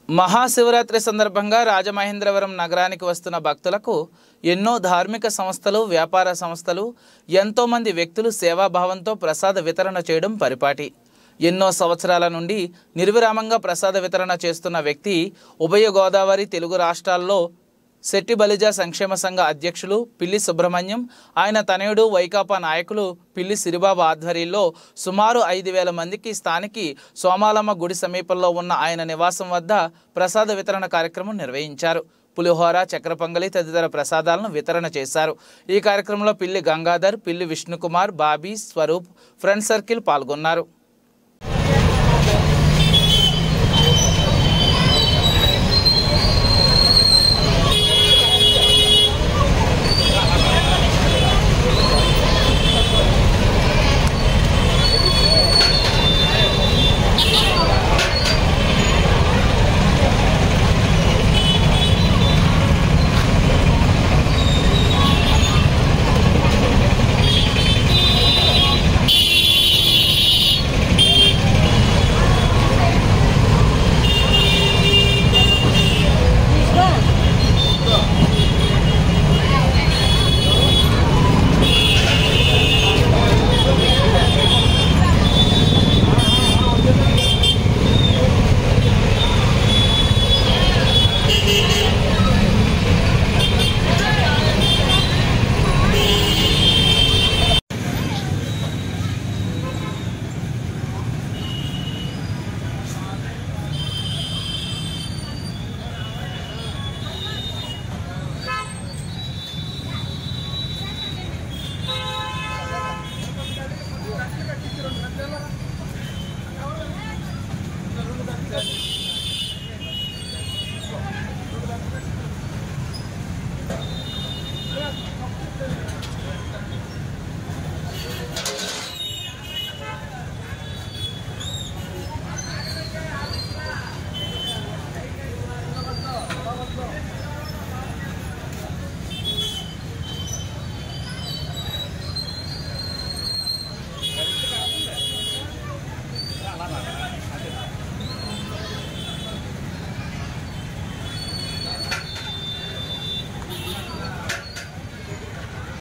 మహాశివరాత్రి సందర్భంగా రాజమహేంద్రవరం నగరానికి వస్తున్న భక్తులకు ఎన్నో ధార్మిక సంస్థలు, వ్యాపార సంస్థలు, ఎంతో మంది వ్యక్తులు సేవాభావంతో ప్రసాద వితరణ చేయడం పరిపాటి. ఎన్నో సంవత్సరాల నుండి నిర్విరామంగా ప్రసాద వితరణ చేస్తున్న వ్యక్తి ఉభయ గోదావరి తెలుగు రాష్ట్రాల్లో శెట్టి బలిజ సంక్షేమ సంఘ అధ్యక్షులు పిల్లి సుబ్రహ్మణ్యం, ఆయన తనయుడు వైకాపా నాయకులు పిల్లి సిరిబాబు ఆధ్వర్యంలో సుమారు 5,000 మందికి స్థానిక సోమాలమ్మ గుడి సమీపంలో ఉన్న ఆయన నివాసం వద్ద ప్రసాద వితరణ కార్యక్రమం నిర్వహించారు. పులిహోర, చక్కెర పొంగలి తదితర ప్రసాదాలను వితరణ చేశారు. ఈ కార్యక్రమంలో పిల్లి గంగాధర్, పిల్లి విష్ణుకుమార్, బాబీ, స్వరూప్, ఫ్రెండ్ సర్కిల్ పాల్గొన్నారు.